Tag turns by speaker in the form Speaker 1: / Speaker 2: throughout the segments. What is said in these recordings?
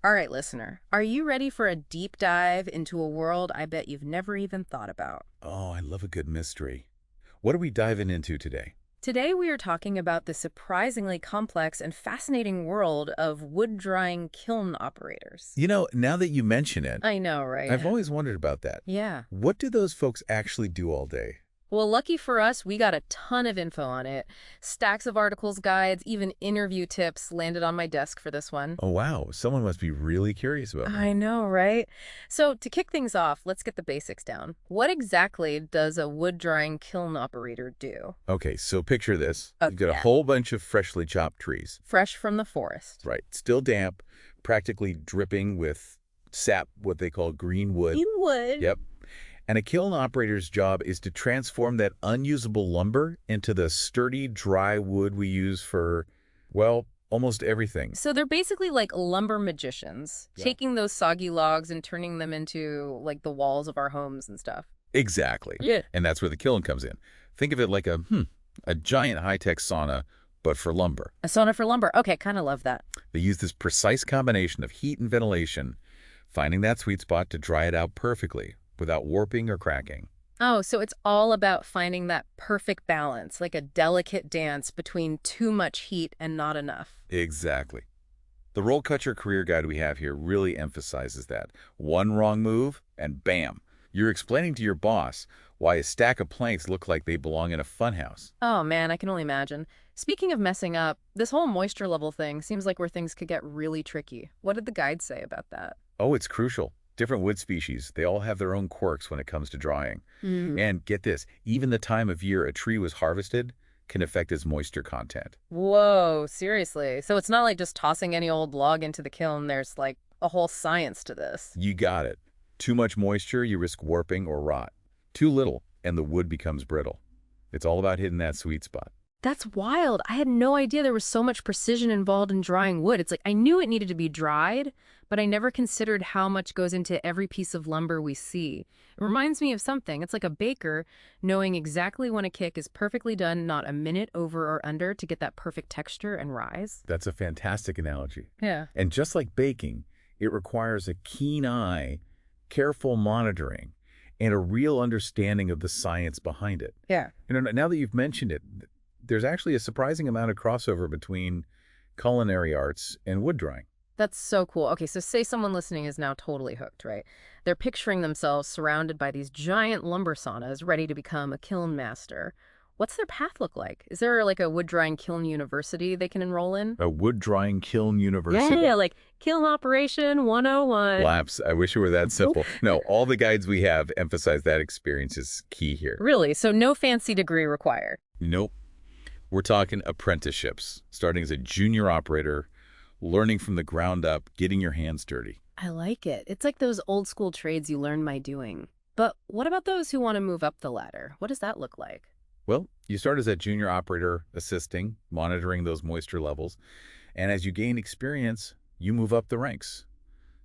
Speaker 1: All right, listener, are you ready for a deep dive into a world I bet you've never even thought about?
Speaker 2: Oh, I love a good mystery. What are we diving into today?
Speaker 1: Today, we are talking about the surprisingly complex and fascinating world of wood drying kiln operators.
Speaker 2: Now that you mention it,
Speaker 1: I know, right?
Speaker 2: I've always wondered about that.
Speaker 1: Yeah.
Speaker 2: What do those folks actually do all day?
Speaker 1: Well, lucky for us, we got a ton of info on it. Stacks of articles, guides, even interview tips landed on my desk for this one.
Speaker 2: Oh, wow. Someone must be really curious about me.
Speaker 1: I know, right? So, to kick things off, let's get the basics down. What exactly does a wood drying kiln operator do?
Speaker 2: Okay, so picture this.
Speaker 1: Oh,
Speaker 2: You've got a
Speaker 1: yeah.
Speaker 2: whole bunch of freshly chopped trees.
Speaker 1: Fresh from the forest.
Speaker 2: Right. Still damp, practically dripping with sap, what they call green wood.
Speaker 1: You would.
Speaker 2: Yep. And a kiln operator's job is to transform that unusable lumber into the sturdy, dry wood we use for, well, almost everything.
Speaker 1: So they're basically like lumber magicians,
Speaker 2: Yeah.
Speaker 1: taking those soggy logs and turning them into like the walls of our homes and stuff.
Speaker 2: Exactly.
Speaker 1: Yeah.
Speaker 2: And that's where the kiln comes in. Think of it like a giant high-tech sauna, but for lumber.
Speaker 1: A sauna for lumber. Okay, kind of love that.
Speaker 2: They use this precise combination of heat and ventilation, finding that sweet spot to dry it out perfectly without warping or cracking.
Speaker 1: Oh, so it's all about finding that perfect balance, like a delicate dance between too much heat and not enough.
Speaker 2: Exactly. The RoleCatcher Career Guide we have here really emphasizes that. One wrong move, and bam, you're explaining to your boss why a stack of planks look like they belong in a funhouse.
Speaker 1: Oh man, I can only imagine. Speaking of messing up, this whole moisture level thing seems like where things could get really tricky. What did the guide say about that?
Speaker 2: Oh, it's crucial. Different wood species, they all have their own quirks when it comes to drying. And get this, even the time of year a tree was harvested can affect its moisture content.
Speaker 1: Whoa, seriously. So it's not like just tossing any old log into the kiln. There's like a whole science to this.
Speaker 2: You got it. Too much moisture, you risk warping or rot. Too little, and the wood becomes brittle. It's all about hitting that sweet spot.
Speaker 1: That's wild. I had no idea there was so much precision involved in drying wood. It's like I knew it needed to be dried, but I never considered how much goes into every piece of lumber we see. It reminds me of something. It's like a baker knowing exactly when a cake is perfectly done, not a minute over or under to get that perfect texture and rise.
Speaker 2: That's a fantastic analogy.
Speaker 1: Yeah.
Speaker 2: And just like baking, it requires a keen eye, careful monitoring, and a real understanding of the science behind it.
Speaker 1: Yeah.
Speaker 2: Now that you've mentioned it, there's actually a surprising amount of crossover between culinary arts and wood drying.
Speaker 1: That's so cool. Okay, so say someone listening is now totally hooked, right? They're picturing themselves surrounded by these giant lumber saunas ready to become a kiln master. What's their path look like? Is there like a wood drying kiln university they can enroll in?
Speaker 2: A wood drying kiln university.
Speaker 1: Yeah, like Kiln Operation 101.
Speaker 2: Laps. I wish it were that simple. No, all the guides we have emphasize that experience is key here.
Speaker 1: Really? So no fancy degree required?
Speaker 2: Nope. We're talking apprenticeships, starting as a junior operator, learning from the ground up, getting your hands dirty.
Speaker 1: I like it. It's like those old school trades you learn by doing. But what about those who want to move up the ladder? What does that look like?
Speaker 2: Well, you start as a junior operator, assisting, monitoring those moisture levels, and as you gain experience, you move up the ranks.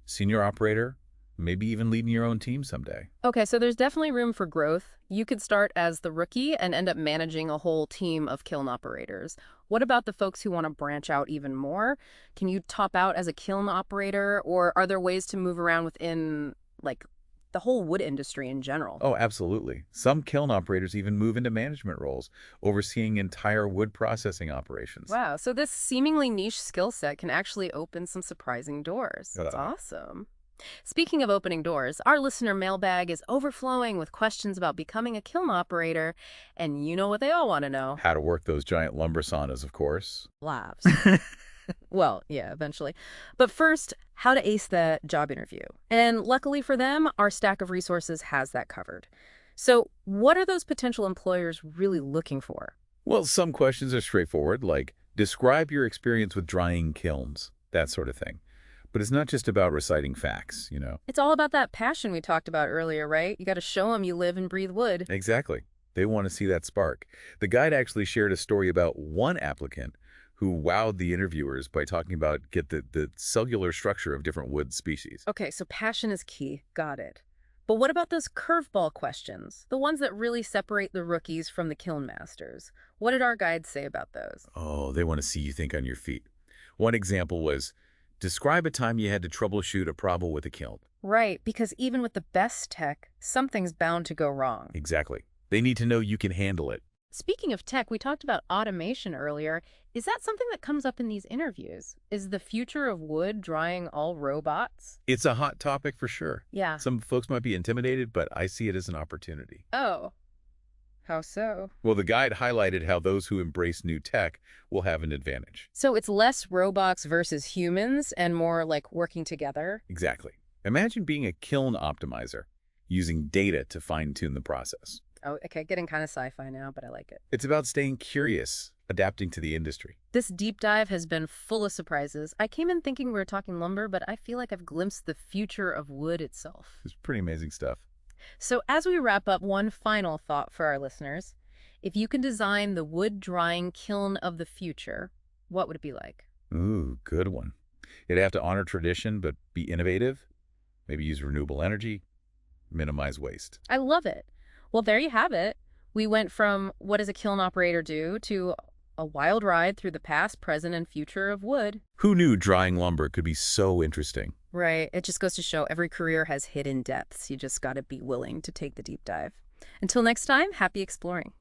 Speaker 2: Senior operator, maybe even leading your own team someday.
Speaker 1: Okay, so there's definitely room for growth. You could start as the rookie and end up managing a whole team of kiln operators. What about the folks who want to branch out even more? Can you top out as a kiln operator, or are there ways to move around within, like, the whole wood industry in general?
Speaker 2: Oh, absolutely. Some kiln operators even move into management roles, overseeing entire wood processing operations.
Speaker 1: Wow, so this seemingly niche skill set can actually open some surprising doors. That's awesome. Speaking of opening doors, our listener mailbag is overflowing with questions about becoming a kiln operator, and you know what they all want to know.
Speaker 2: How to work those giant lumber saunas, of course.
Speaker 1: Labs. Well, yeah, eventually. But first, how to ace the job interview. And luckily for them, our stack of resources has that covered. So what are those potential employers really looking for?
Speaker 2: Well, some questions are straightforward, like describe your experience with drying kilns, that sort of thing. But it's not just about reciting facts.
Speaker 1: It's all about that passion we talked about earlier, right? You got to show them you live and breathe wood.
Speaker 2: Exactly. They want to see that spark. The guide actually shared a story about one applicant who wowed the interviewers by talking about the cellular structure of different wood species.
Speaker 1: Okay, so passion is key. Got it. But what about those curveball questions? The ones that really separate the rookies from the kiln masters? What did our guide say about those?
Speaker 2: Oh, they want to see you think on your feet. One example was, Describe a time you had to troubleshoot a problem with a kiln.
Speaker 1: Right, because even with the best tech, something's bound to go wrong.
Speaker 2: Exactly. They need to know you can handle it.
Speaker 1: Speaking of tech, we talked about automation earlier. Is that something that comes up in these interviews? Is the future of wood drying all robots?
Speaker 2: It's a hot topic for sure.
Speaker 1: Yeah.
Speaker 2: Some folks might be intimidated, but I see it as an opportunity.
Speaker 1: Oh, how so?
Speaker 2: Well, the guide highlighted how those who embrace new tech will have an advantage.
Speaker 1: So it's less robots versus humans and more like working together?
Speaker 2: Exactly. Imagine being a kiln optimizer, using data to fine-tune the process.
Speaker 1: Oh, okay, getting kind of sci-fi now, but I like it.
Speaker 2: It's about staying curious, adapting to the industry.
Speaker 1: This deep dive has been full of surprises. I came in thinking we were talking lumber, but I feel like I've glimpsed the future of wood itself.
Speaker 2: It's pretty amazing stuff.
Speaker 1: So as we wrap up, one final thought for our listeners. If you can design the wood drying kiln of the future, what would it be like?
Speaker 2: Ooh, good one. You'd have to honor tradition, but be innovative. Maybe use renewable energy, minimize waste.
Speaker 1: I love it. Well, there you have it. We went from what does a kiln operator do to a wild ride through the past, present, and future of wood.
Speaker 2: Who knew drying lumber could be so interesting?
Speaker 1: Right. It just goes to show every career has hidden depths. You just got to be willing to take the deep dive. Until next time, happy exploring.